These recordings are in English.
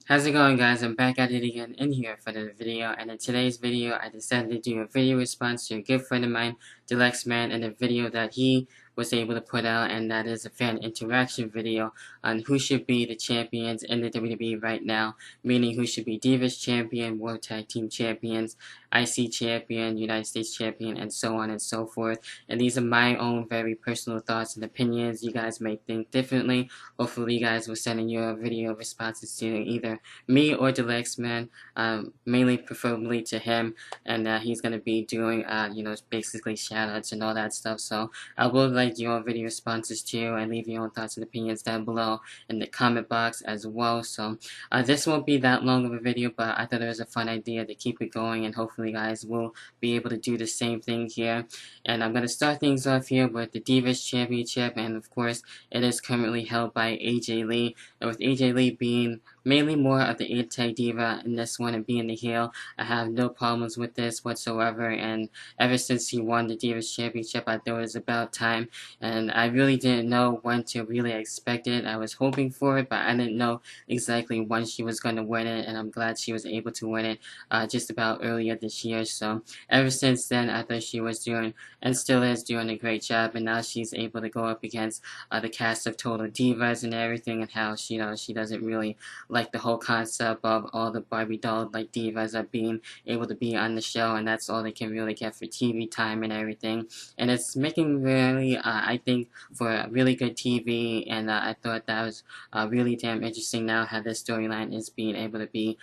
How's it going, guys? I'm back at it again in here for the video, and in today's video I decided to do a video response to a good friend of mine, Dalyxman, and a video that he was able to put out, and that is a fan interaction video on who should be the champions in the WWE right now, meaning who should be Divas Champion, World Tag Team Champions, IC Champion, United States Champion, and so on and so forth. And these are my own very personal thoughts and opinions. You guys may think differently. Hopefully you guys will send in your video responses to either me or Dalyxman, mainly preferably to him, and he's gonna be doing, basically shoutouts and all that stuff. So I would like your video responses too, and leave your own thoughts and opinions down below in the comment box as well. So this won't be that long of a video, but I thought it was a fun idea to keep it going, and hopefully you guys will be able to do the same thing here. And I'm gonna start things off here with the Divas Championship, and of course it is currently held by AJ Lee, and with AJ Lee being mainly more of the anti-diva in this one and being the heel, I have no problems with this whatsoever, and ever since he won the Divas Championship, I thought it was about time, and I really didn't know when to really expect it. I was hoping for it, but I didn't know exactly when she was going to win it, and I'm glad she was able to win it just about earlier this year. So ever since then, I thought she was doing, and still is doing, a great job, and now she's able to go up against the cast of Total Divas and everything, and how she doesn't really like the whole concept of all the Barbie doll like divas are being able to be on the show, and that's all they can really get for TV time and everything. And it's making really, I think, for a really good TV, and I thought that was really damn interesting now how this storyline is being able to be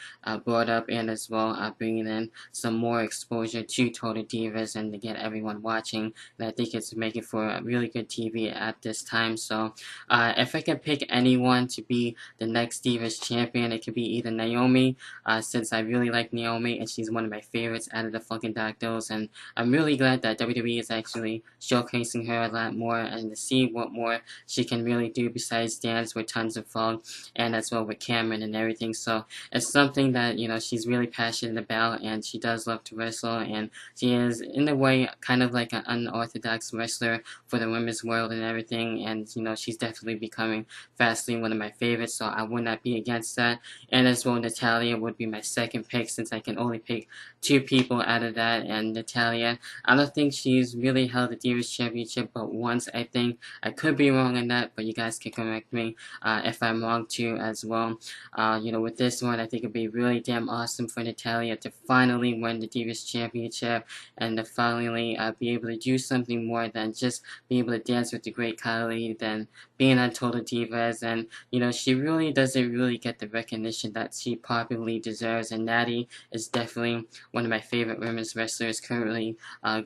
brought up, and as well bringing in some more exposure to Total Divas and to get everyone watching. And I think it's making for a really good TV at this time. So if I can pick anyone to be the next Divas champion, it could be either Naomi, since I really like Naomi and she's one of my favorites out of the fucking Doctors, and I'm really glad that WWE is actually showcasing her a lot more, and to see what more she can really do besides dance with tons of fun, and as well with Cameron and everything. So it's something that she's really passionate about, and she does love to wrestle, and she is in a way kind of like an unorthodox wrestler for the women's world and everything, and she's definitely becoming fastly one of my favorites, so I would not be against that. And as well, Natalya would be my second pick, since I can only pick two people out of that. And Natalya, I don't think she's really held the Divas Championship but once, I think. I could be wrong on that, but you guys can correct me if I'm wrong too as well. With this one, I think it'd be really damn awesome for Natalya to finally win the Divas Championship, and to finally be able to do something more than just be able to dance with the great Khali, than being on Total Divas. And she really doesn't really get the recognition that she probably deserves, and Natty is definitely one of my favorite women's wrestlers currently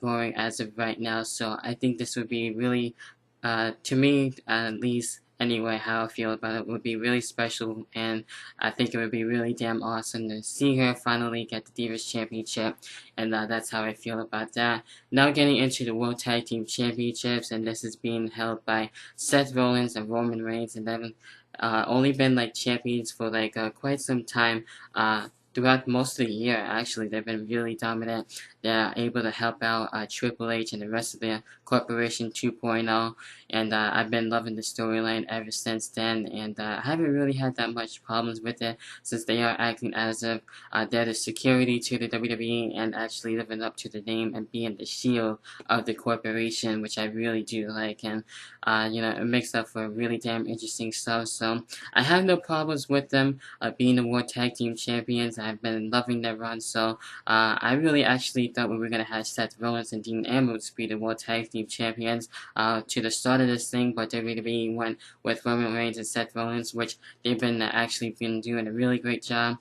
going as of right now. So I think this would be really, to me at least anyway, how I feel about it, would be really special, and I think it would be really damn awesome to see her finally get the Divas Championship, and that's how I feel about that. Now getting into the World Tag Team Championships, and this is being held by Seth Rollins and Roman Reigns, and they've only been like champions for like quite some time. Throughout most of the year, actually, they've been really dominant. They're able to help out Triple H and the rest of the Corporation 2.0, and I've been loving the storyline ever since then, and I haven't really had that much problems with it, since they are acting as if they're the security to the WWE and actually living up to the name and being the shield of the corporation, which I really do like, and it makes up for really damn interesting stuff. So I have no problems with them being the World Tag Team Champions. I've been loving their run, so I really actually thought we were going to have Seth Rollins and Dean Ambrose be the World Tag Team Champions to the start of this thing, but WWE went with Roman Reigns and Seth Rollins, which they've been actually been doing a really great job.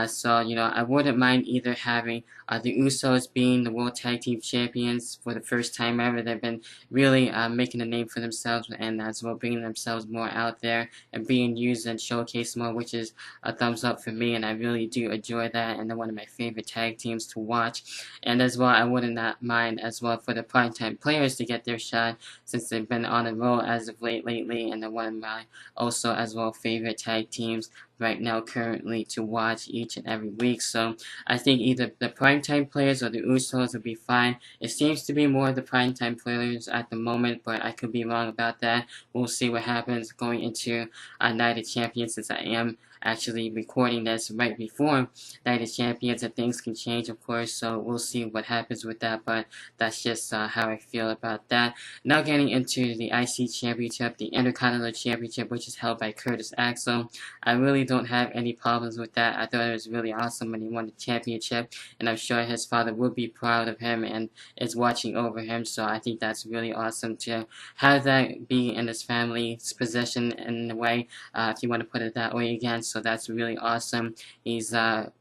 So I wouldn't mind either having the Usos being the World Tag Team Champions for the first time ever. They've been really making a name for themselves, and as well bringing themselves more out there and being used and showcased more, which is a thumbs up for me, and I really do enjoy that, and they're one of my favorite tag teams to watch. And as well, I wouldn't not mind as well for the primetime players to get their shot, since they've been on a roll as of lately, and they're one of my also as well favorite tag teams right now currently to watch each and every week. So I think either the primetime players or the Usos would be fine. It seems to be more the primetime players at the moment, but I could be wrong about that. We'll see what happens going into Night of Champions, since I am actually recording this right before Night of Champions, and things can change, of course, so we'll see what happens with that, but that's just how I feel about that. Now getting into the IC Championship, the Intercontinental Championship, which is held by Curtis Axel. I really don't have any problems with that. I thought it was really awesome when he won the championship, and I'm sure his father would be proud of him and is watching over him, so I think that's really awesome to have that be in his family's possession in a way, if you want to put it that way again, so that's really awesome. He's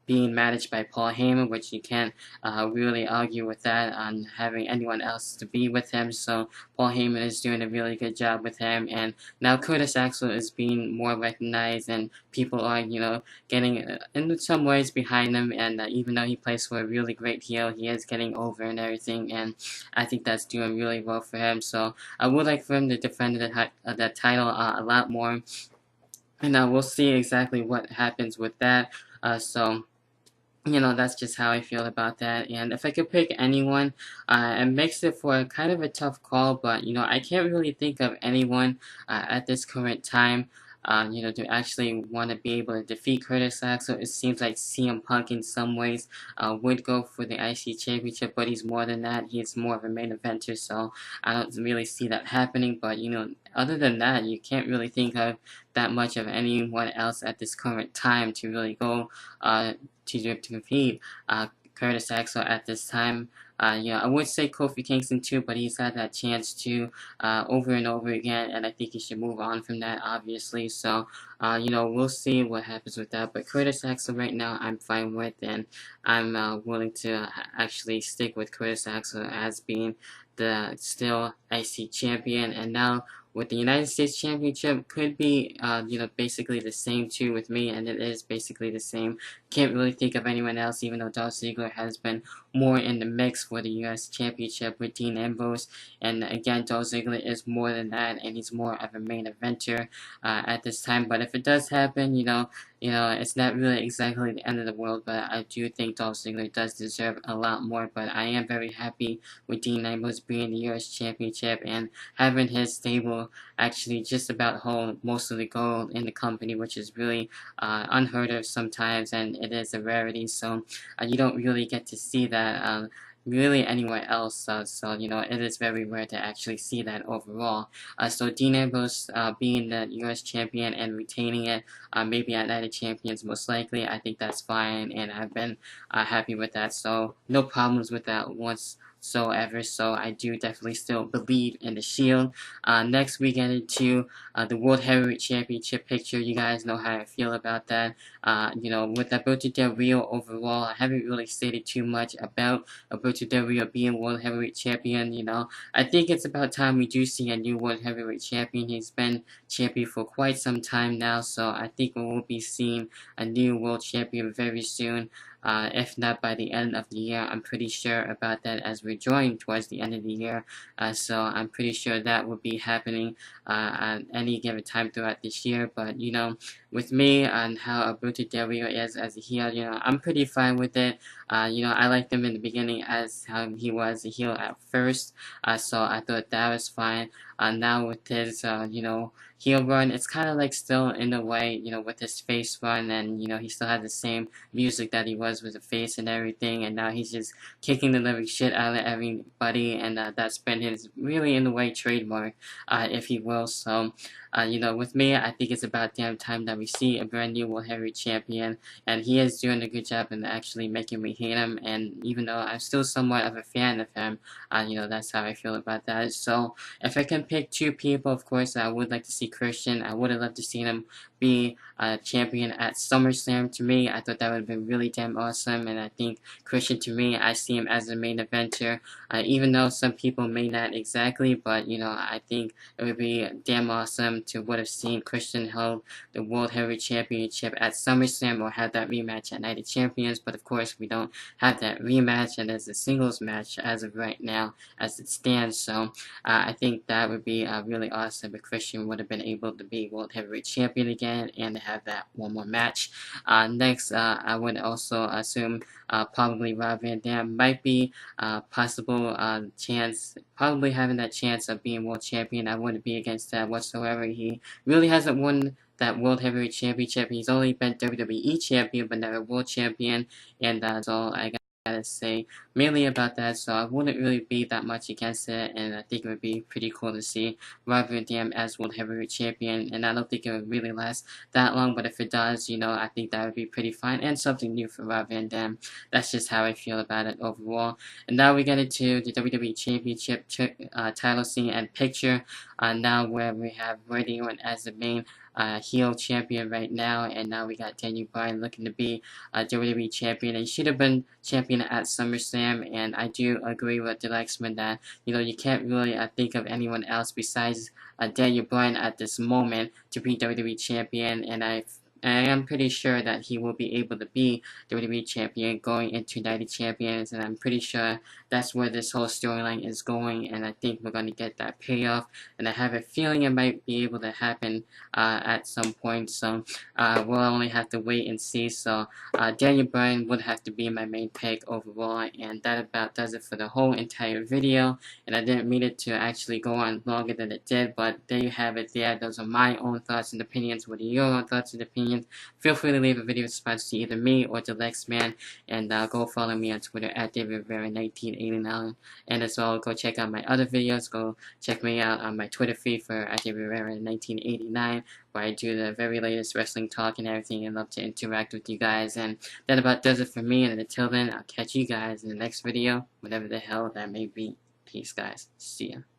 being managed by Paul Heyman, which you can't really argue with that on having anyone else to be with him, so Paul Heyman is doing a really good job with him, and now Curtis Axel is being more recognized, and people are, getting in some ways behind him, and even though he plays for a really great heel, he is getting over and everything, and I think that's doing really well for him, so I would like for him to defend the title a lot more, and we'll see exactly what happens with that, so that's just how I feel about that. And if I could pick anyone, it makes it for kind of a tough call, but, I can't really think of anyone at this current time, to actually want to be able to defeat Curtis Axel. It seems like CM Punk in some ways would go for the IC Championship, but he's more than that. He's more of a main eventer, so I don't really see that happening, but, other than that, you can't really think of that much of anyone else at this current time to really go to compete Curtis Axel at this time. I would say Kofi Kingston too, but he's had that chance to over and over again, and I think he should move on from that, obviously. So, we'll see what happens with that. But Curtis Axel right now, I'm fine with, and I'm willing to actually stick with Curtis Axel as being the still IC champion, and now with the United States Championship could be, basically the same too with me, and it is basically the same. Can't really think of anyone else, even though Dolph Ziggler has been more in the mix for the US Championship with Dean Ambrose, and again, Dolph Ziggler is more than that, and he's more of a main eventer at this time, but if it does happen, it's not really exactly the end of the world, but I do think Dolph Ziggler does deserve a lot more, but I am very happy with Dean Ambrose being the US Championship and having his stable actually just about hold most of the gold in the company, which is really unheard of sometimes, and it is a rarity, so you don't really get to see that really anywhere else, so it is very rare to actually see that overall. So Dean Ambrose being the US champion and retaining it, maybe at Night of Champions most likely, I think that's fine, and I've been happy with that, so no problems with that whatsoever, so I do definitely still believe in the Shield. Next we get into the World Heavyweight Championship picture. You guys know how I feel about that. With Alberto Del Rio overall, I haven't really stated too much about Alberto Del Rio being World Heavyweight Champion. I think it's about time we do see a new World Heavyweight Champion. He's been champion for quite some time now, so I think we will be seeing a new World Champion very soon. If not by the end of the year. I'm pretty sure about that as we're drawing towards the end of the year. So I'm pretty sure that will be happening at any given time throughout this year. But, with me and how Alberto Del Rio is as a heel, I'm pretty fine with it. I liked him in the beginning as how he was a heel at first. So I thought that was fine. Now with his, heel run, it's kind of like still in a way, with his face run, and, he still has the same music that he was with the face and everything, and now he's just kicking the living shit out of everybody, and that's been his, really in a way, trademark, if you will, so, with me, I think it's about damn time that we see a brand new World Heavyweight Champion, and he is doing a good job in actually making me hate him, and even though I'm still somewhat of a fan of him, that's how I feel about that. So if I can pick two people, of course, I would like to see Christian. I would have loved to see him be a champion at SummerSlam. To me, I thought that would have been really damn awesome, and I think Christian, to me, I see him as a main eventer, even though some people may not exactly, but, I think it would be damn awesome to would have seen Christian hold the World Heavyweight Championship at SummerSlam or have that rematch at Night of Champions, but of course we don't have that rematch, and it's a singles match as of right now as it stands, so I think that would be really awesome if Christian would have been able to be World Heavyweight Champion again and to have that one more match. Next, I would also assume probably Rob Van Dam might be possible chance, probably having that chance of being World Champion. I wouldn't be against that whatsoever. he really hasn't won that World Heavyweight Championship. He's only been WWE Champion, but never World Champion, and that's all I gotta say mainly about that. So I wouldn't really be that much against it, and I think it would be pretty cool to see Rob Van Dam as World Heavyweight Champion. And I don't think it would really last that long, but if it does, you know, I think that would be pretty fun and something new for Rob Van Dam. That's just how I feel about it overall. And now we get into the WWE Championship title scene and picture. Now where we have Randy Orton as the main heel champion right now, and now we got Daniel Bryan looking to be a WWE champion. He should have been champion at SummerSlam, and I do agree with Dalyxman that, you know, you can't really think of anyone else besides Daniel Bryan at this moment to be WWE champion, and I am pretty sure that he will be able to be WWE Champion going into Night of Champions, and I'm pretty sure that's where this whole storyline is going, and I think we're going to get that payoff, and I have a feeling it might be able to happen at some point, so we'll only have to wait and see. So Daniel Bryan would have to be my main pick overall, and that about does it for the whole entire video, and I didn't mean it to actually go on longer than it did, but there you have it there. Those are my own thoughts and opinions. What are your own thoughts and opinions? Feel free to leave a video response to either me or Dalyxman, and go follow me on Twitter at DavidRivera1989. And as well, go check out my other videos. Go check me out on my Twitter feed for DavidRivera1989, where I do the very latest wrestling talk and everything, and love to interact with you guys. And that about does it for me. And until then, I'll catch you guys in the next video, whatever the hell that may be. Peace, guys. See ya.